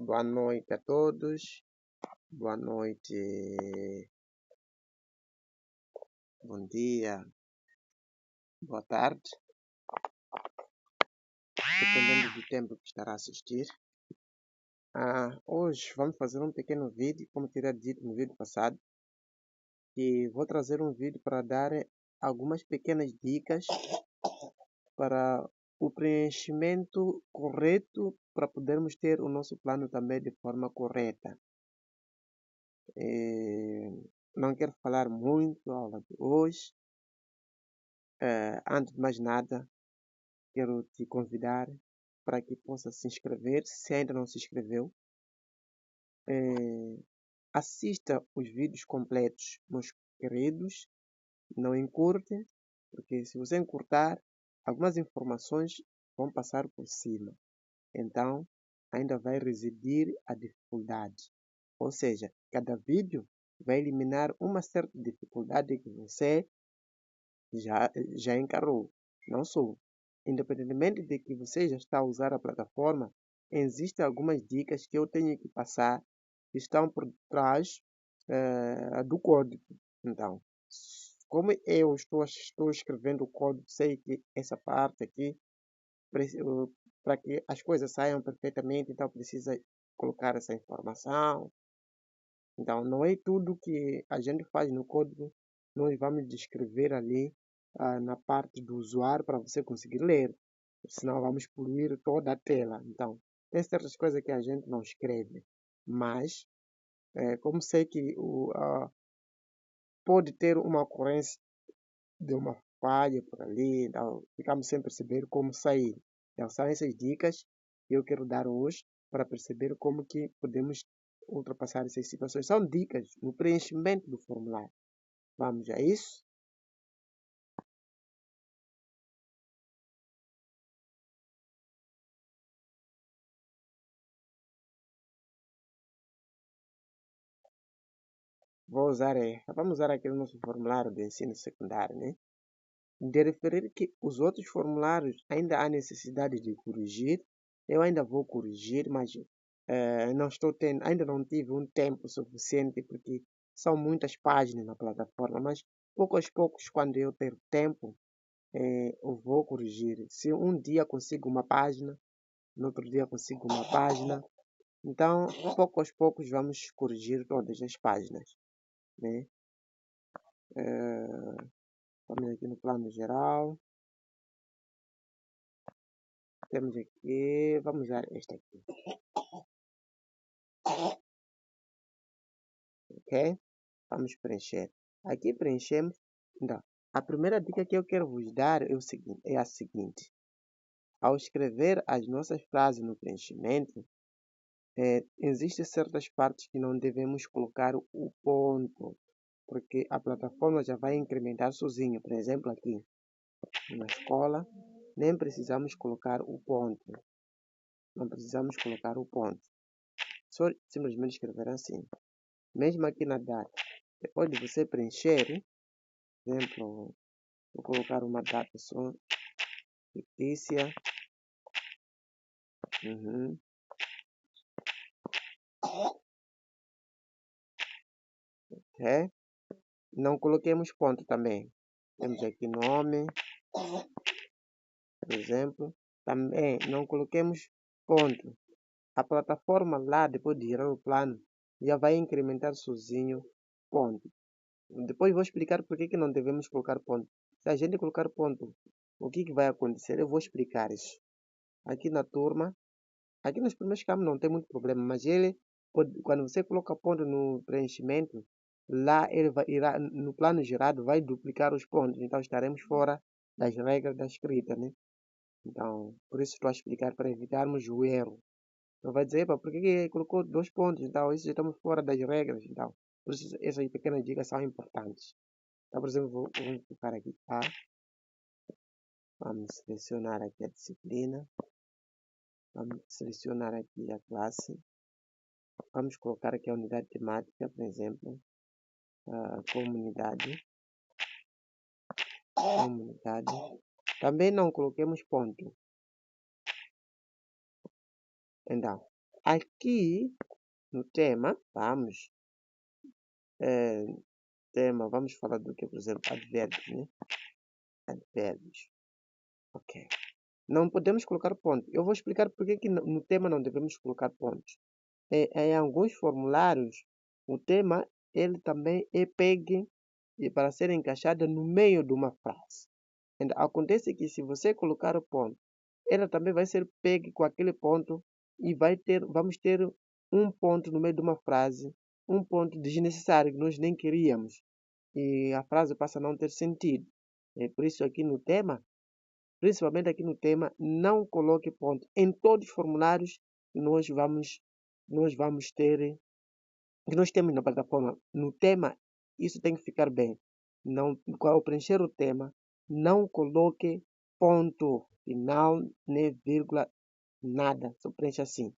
Boa noite a todos. Boa noite. Bom dia. Boa tarde. Dependendo do tempo que estará a assistir. Hoje vamos fazer um pequeno vídeo, como teria dito no vídeo passado. E vou trazer um vídeo para dar algumas pequenas dicas para o preenchimento correto, para podermos ter o nosso plano também de forma correta. Não quero falar muito a aula de hoje. Antes de mais nada, quero te convidar para que possa se inscrever, se ainda não se inscreveu. Assista os vídeos completos, meus queridos. Não encurte, porque se você encurtar, algumas informações vão passar por cima. Então, ainda vai residir a dificuldade. Ou seja, cada vídeo vai eliminar uma certa dificuldade que você já encarou. Não sou. Independentemente de que você já está a usar a plataforma, existem algumas dicas que eu tenho que passar que estão por trás do código. Então, como eu estou escrevendo o código, sei que essa parte aqui, para que as coisas saiam perfeitamente, então precisa colocar essa informação. Então, não é tudo que a gente faz no código, nós vamos descrever ali na parte do usuário para você conseguir ler. Senão vamos poluir toda a tela. Então, tem certas coisas que a gente não escreve. Mas, como sei que pode ter uma ocorrência de uma falha por ali, então ficamos sem perceber como sair. Então, são essas dicas que eu quero dar hoje para perceber como que podemos ultrapassar essas situações. São dicas no preenchimento do formulário. Vamos a isso? Vamos usar aquele nosso formulário de ensino secundário, né? De referir que os outros formulários ainda há necessidade de corrigir. Eu ainda vou corrigir, mas não estou tendo, ainda não tive um tempo suficiente porque são muitas páginas na plataforma, mas pouco aos poucos, quando eu ter tempo, eu vou corrigir. Se um dia consigo uma página, no outro dia consigo uma página, então pouco aos poucos vamos corrigir todas as páginas, né? Vamos aqui no plano geral. Temos aqui, vamos usar este aqui, ok? Vamos preencher. Aqui preenchemos. Então, a primeira dica que eu quero vos dar é a seguinte. Ao escrever as nossas frases no preenchimento, existem certas partes que não devemos colocar o ponto, porque a plataforma já vai incrementar sozinho. Por exemplo, aqui na escola, nem precisamos colocar o ponto. Não precisamos colocar o ponto. Só simplesmente escrever assim. Mesmo aqui na data, depois de você preencher, por exemplo, vou colocar uma data só fictícia. É? Não coloquemos ponto também. Temos aqui nome, por exemplo. Também não coloquemos ponto. A plataforma lá, depois de gerar o plano, já vai incrementar sozinho ponto. Depois vou explicar por que não devemos colocar ponto. Se a gente colocar ponto, o que vai acontecer? Eu vou explicar isso. Aqui na turma, aqui nos primeiros campos não tem muito problema, mas quando você coloca ponto no preenchimento, lá ele irá, no plano gerado, vai duplicar os pontos. Então estaremos fora das regras da escrita, né? Então, por isso estou a explicar para evitarmos o erro. Não vai dizer, por que colocou 2 pontos? Então, isso já estamos fora das regras. Então, por isso essas pequenas dicas são importantes. Então, por exemplo, vamos colocar aqui A. Vamos selecionar aqui a disciplina. Vamos selecionar aqui a classe. Vamos colocar aqui a unidade temática, por exemplo, a comunidade. Também não coloquemos ponto. Então, aqui no tema, vamos falar do que, por exemplo, advérbios, né? Advérbios. Ok. Não podemos colocar ponto. Eu vou explicar por que no tema não devemos colocar pontos. Em alguns formulários, o tema ele também é pegue para ser encaixado no meio de uma frase. Então, acontece que se você colocar o ponto, ela também vai ser pegue com aquele ponto e vamos ter um ponto no meio de uma frase, um ponto desnecessário que nós nem queríamos. E a frase passa a não ter sentido. Por isso aqui no tema, principalmente aqui no tema, não coloque ponto. Em todos os formulários que nós vamos ter, que nós temos na plataforma, no tema, isso tem que ficar bem. Não, ao preencher o tema, não coloque ponto final, nem vírgula, nada. Só preencha assim.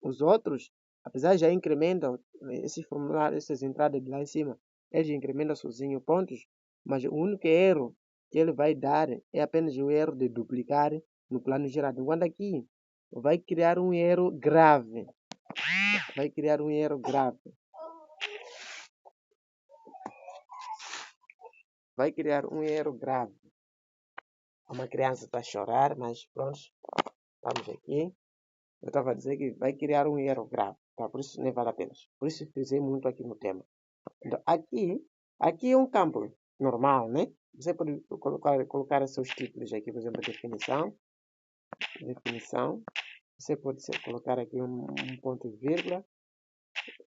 Os outros, apesar de já incrementam esses formulários, essas entradas de lá em cima, eles incrementam sozinho pontos, mas o único erro que ele vai dar é apenas o erro de duplicar no plano gerado. Enquanto aqui vai criar um erro grave. Vai criar um erro grave. Vai criar um erro grave. Uma criança está a chorar, mas pronto, vamos aqui. Eu estava a dizer que vai criar um erro grave. Tá? Por isso nem vale a pena. Por isso frisei muito aqui no tema. Então, aqui é um campo normal, né? Você pode colocar seus títulos aqui, por exemplo, definição. Você pode colocar aqui um ponto e vírgula,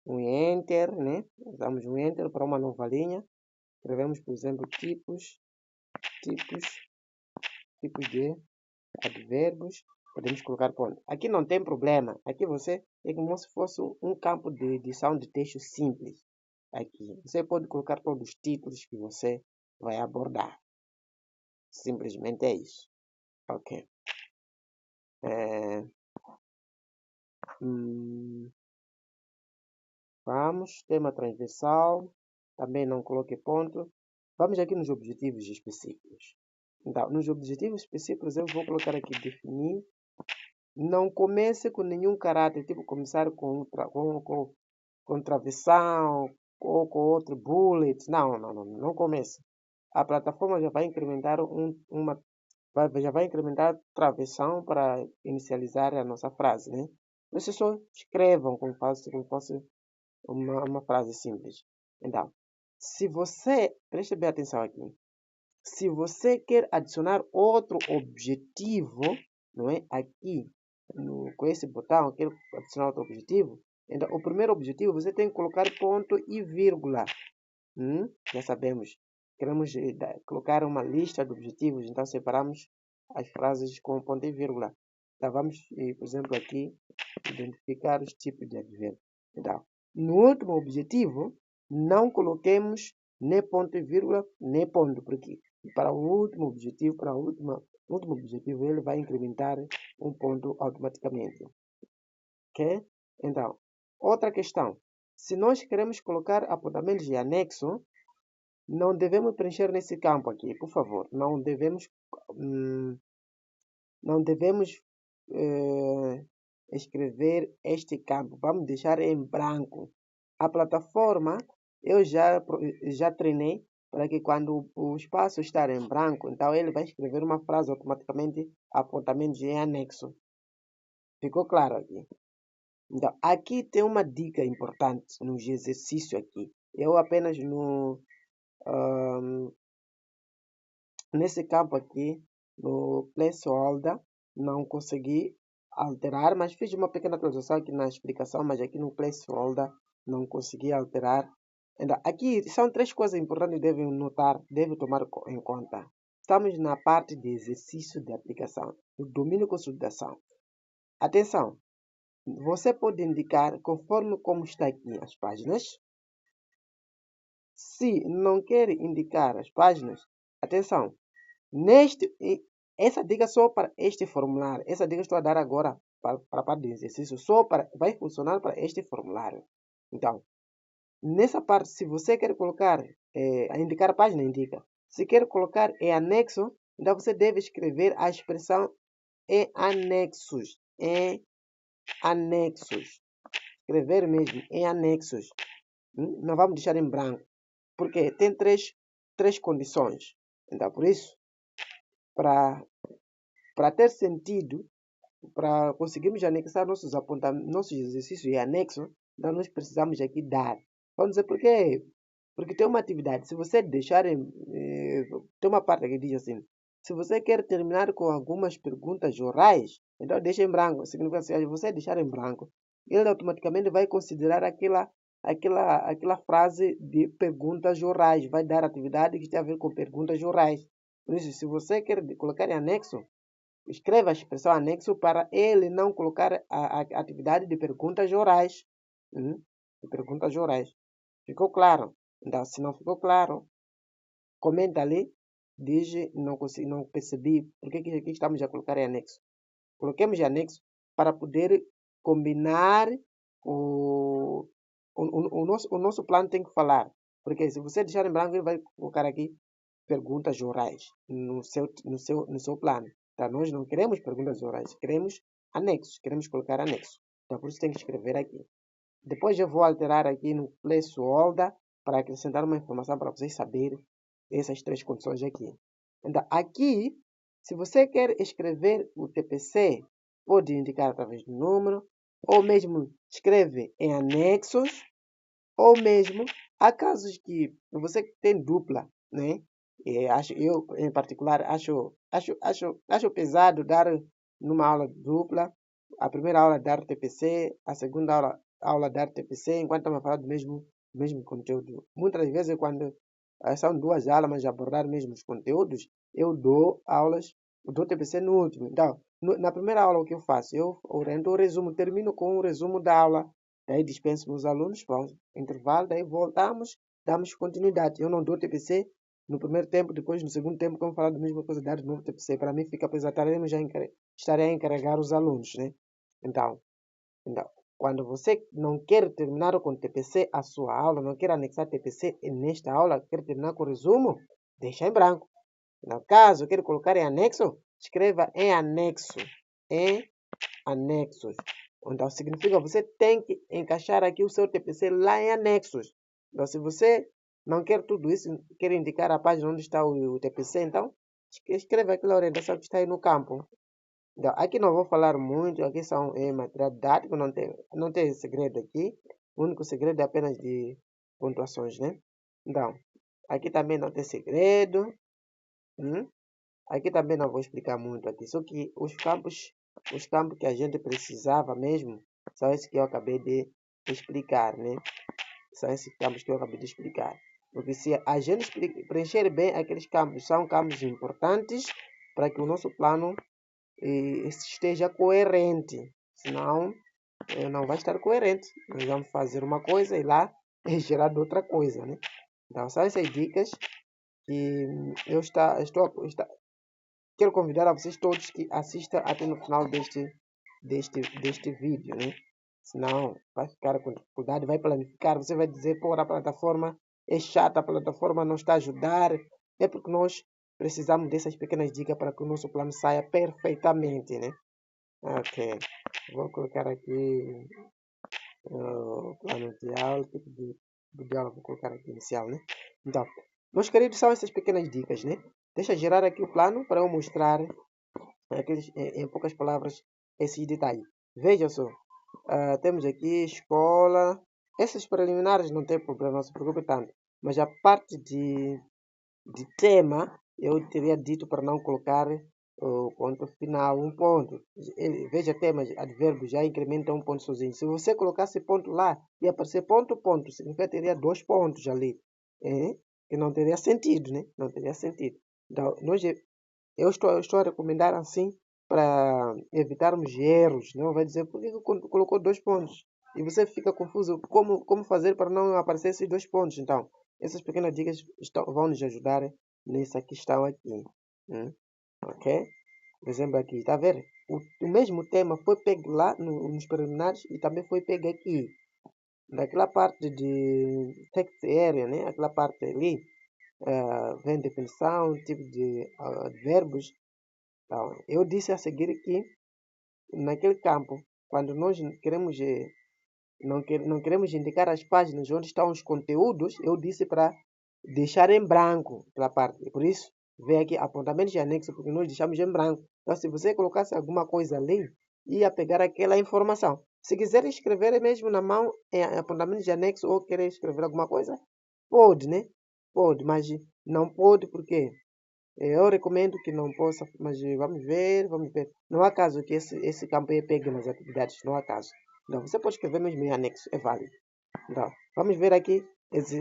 um enter, né? Damos um enter para uma nova linha. Escrevemos, por exemplo, tipos de advérbios. Podemos colocar ponto. Aqui não tem problema. Aqui você é como se fosse um campo de edição de texto simples. Aqui você pode colocar todos os títulos que você vai abordar. Simplesmente é isso. Ok. Vamos. Tema transversal. Também não coloque ponto. Vamos aqui nos objetivos específicos. Então, nos objetivos específicos eu vou colocar aqui definir. Não comece com nenhum caráter, tipo começar com travessão ou com outro bullet. Não comece. A plataforma já vai incrementar já vai incrementar travessão para inicializar a nossa frase, né? Vocês só escrevam como fosse uma frase simples. Então, preste bem atenção aqui. Se você quer adicionar outro objetivo, não é? Aqui, com esse botão, quer adicionar outro objetivo. Então, o primeiro objetivo, você tem que colocar ponto e vírgula. Já sabemos. Queremos colocar uma lista de objetivos, então separamos as frases com ponto e vírgula. Então, vamos, por exemplo, aqui, identificar os tipos de advérbio. Então, no último objetivo, não coloquemos nem ponto e vírgula, nem ponto, porque para o último objetivo, ele vai incrementar um ponto automaticamente. Ok? Então, outra questão. Se nós queremos colocar apontamentos de anexo, não devemos preencher nesse campo aqui, por favor. Não devemos escrever este campo. Vamos deixar em branco. A plataforma, eu já treinei para que quando o espaço estar em branco, então ele vai escrever uma frase automaticamente, apontamentos em anexo. Ficou claro aqui? Então, aqui tem uma dica importante no exercício aqui. Eu apenas nesse campo aqui, no placeholder, não consegui alterar, mas fiz uma pequena atualização aqui na explicação, mas aqui no placeholder não consegui alterar. Então, aqui são 3 coisas importantes que devem notar, devem tomar em conta. Estamos na parte de exercício de aplicação, do domínio e consolidação. Atenção, você pode indicar conforme como está aqui as páginas. Se não quer indicar as páginas, atenção, essa dica só para este formulário. Essa dica estou a dar agora para a parte de exercício, vai funcionar para este formulário. Então, nessa parte, se você quer colocar, indicar a página, indica. Se quer colocar em anexo, então você deve escrever a expressão em anexos. Em anexos. Escrever mesmo em anexos. Não vamos deixar em branco. Porque tem três condições. Então, por isso, para ter sentido, para conseguirmos anexar nossos apontamentos, nossos exercícios em anexo, então nós precisamos aqui dar. Vamos dizer por quê? Porque tem uma atividade. Se você deixar tem uma parte que diz assim: se você quer terminar com algumas perguntas orais, então deixa em branco. Significa que se você deixar em branco, ele automaticamente vai considerar aquela frase de perguntas orais. Vai dar atividade que tem a ver com perguntas orais. Por isso, se você quer colocar em anexo, escreva a expressão anexo para ele não colocar a atividade de perguntas orais. De perguntas orais. Ficou claro? Então, se não ficou claro, comenta ali, diz, não percebi, por que aqui estamos a colocar em anexo? Coloquemos em anexo para poder combinar o nosso plano tem que falar. Porque se você deixar em branco, ele vai colocar aqui perguntas orais no seu plano. Então, nós não queremos perguntas orais, queremos anexos, queremos colocar anexo. Então, por isso tem que escrever aqui. Depois eu vou alterar aqui no placeholder para acrescentar uma informação para vocês saberem essas três condições aqui. Então, aqui, se você quer escrever o TPC, pode indicar através do número, ou mesmo escreve em anexos, ou mesmo há casos que você tem dupla, né? Eu, em particular, acho pesado dar numa aula dupla, a primeira aula dar TPC, a segunda aula dar TPC, enquanto estamos a falar do mesmo conteúdo. Muitas vezes, quando são duas aulas, mas abordar mesmo os conteúdos, eu dou TPC no último. Então, na primeira aula, o que eu faço? Eu oriento o resumo, termino com o resumo da aula, daí dispenso meus alunos, vamos, intervalo, daí voltamos, damos continuidade. Eu não dou TPC no primeiro tempo, depois no segundo tempo, como falar da mesma coisa, dar de novo TPC. Para mim fica pesado, estarei a encarregar os alunos, né? Então, quando você não quer terminar com TPC a sua aula, não quer anexar TPC nesta aula, quer terminar com o resumo, deixa em branco. No caso, quer colocar em anexo, escreva em anexo. Em anexos. Então, significa que você tem que encaixar aqui o seu TPC lá em anexos. Então, se você não quer tudo isso, quer indicar a página onde está o TPC, então, escreva aquela orientação que está aí no campo. Então, aqui não vou falar muito, aqui são material didático, não tem segredo aqui. O único segredo é apenas de pontuações, né? Então, aqui também não tem segredo. Aqui também não vou explicar muito aqui, só que os campos que a gente precisava mesmo são esses que eu acabei de explicar, né? São esses campos que eu acabei de explicar. Porque se a gente preencher bem aqueles campos, são campos importantes para que o nosso plano esteja coerente. Senão, não vai estar coerente. Nós vamos fazer uma coisa e lá é gerado outra coisa, né? Então, são essas dicas que eu quero convidar a vocês todos que assistam até no final deste vídeo, né? Senão vai ficar com dificuldade, vai planificar, você vai dizer, pô, a plataforma é chata, a plataforma não está a ajudar. É porque nós precisamos dessas pequenas dicas para que o nosso plano saia perfeitamente, né? Ok, vou colocar aqui o plano de aula, tipo de aula, vou colocar aqui inicial, né? Então, meus queridos, são essas pequenas dicas, né? Deixa gerar aqui o plano para eu mostrar em poucas palavras esses detalhes. Veja só, temos aqui escola. Esses preliminares não tem problema, não se preocupe tanto. Mas a parte de tema, eu teria dito para não colocar o ponto final, um ponto. Veja temas, advérbios, já incrementa um ponto sozinho. Se você colocasse ponto lá, ia aparecer ponto, ponto. Significa que teria 2 pontos ali. Que não teria sentido, né? Não teria sentido. Então, eu estou a recomendar assim para evitarmos erros. Não vai dizer por que colocou 2 pontos. E você fica confuso como fazer para não aparecer esses 2 pontos. Então, essas pequenas dicas vão nos ajudar nessa questão aqui. Ok? Por exemplo, aqui, está a ver? O mesmo tema foi pego lá nos preliminares e também foi pego aqui. Naquela parte de text area, né? Aquela parte ali, vem definição, tipo de advérbios. Então, eu disse a seguir que naquele campo quando nós queremos não queremos indicar as páginas onde estão os conteúdos, eu disse para deixar em branco pela parte. Por isso, vem aqui apontamentos de anexo, porque nós deixamos em branco. Então, se você colocasse alguma coisa ali, ia pegar aquela informação. Se quiser escrever mesmo na mão em apontamentos de anexo ou querer escrever alguma coisa, pode, né? Pode, mas não pode porque eu recomendo que não possa, mas vamos ver. Não há caso que esse campo aí pegue nas atividades, não há caso. Então, você pode escrever mesmo em anexo, é válido. Então, vamos ver aqui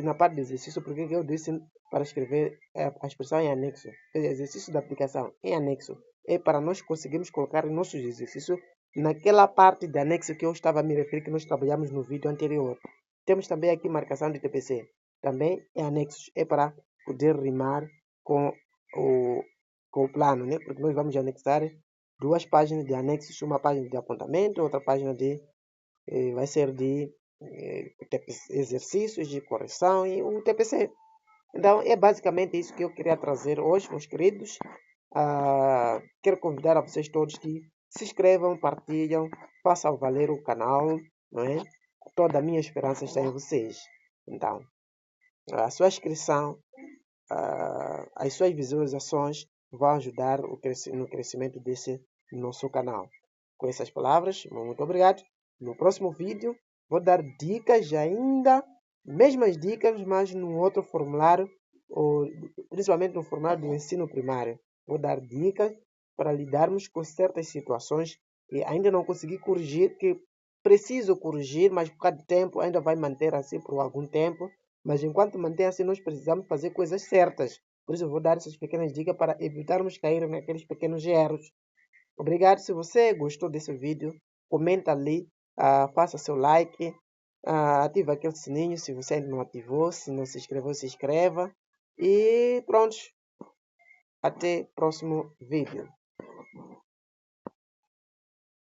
na parte de exercício, porque eu disse para escrever a expressão em anexo. Exercício da aplicação em anexo é para nós conseguirmos colocar nossos exercícios naquela parte de anexo que eu estava a me referir, que nós trabalhamos no vídeo anterior. Temos também aqui marcação de TPC. Também em anexos é para poder rimar com o plano, né? Porque nós vamos anexar duas páginas de anexos, uma página de apontamento, outra página vai ser de exercícios de correção e um TPC. Então, é basicamente isso que eu queria trazer hoje, meus queridos. Quero convidar a vocês todos que se inscrevam, partilham, façam valer o canal, não é? Toda a minha esperança está em vocês. Então, a sua inscrição, as suas visualizações vão ajudar no crescimento desse nosso canal. Com essas palavras, muito obrigado. No próximo vídeo, vou dar dicas ainda, mesmas dicas, mas num outro formulário, principalmente no formulário do ensino primário. Vou dar dicas para lidarmos com certas situações que ainda não consegui corrigir, que preciso corrigir, mas por causa de tempo ainda vai manter assim por algum tempo. Mas enquanto mantém assim, nós precisamos fazer coisas certas. Por isso eu vou dar essas pequenas dicas para evitarmos cair naqueles pequenos erros. Obrigado. Se você gostou desse vídeo, comenta ali, faça seu like, ativa aquele sininho se você ainda não ativou. Se não se inscreveu, se inscreva. E pronto. Até o próximo vídeo.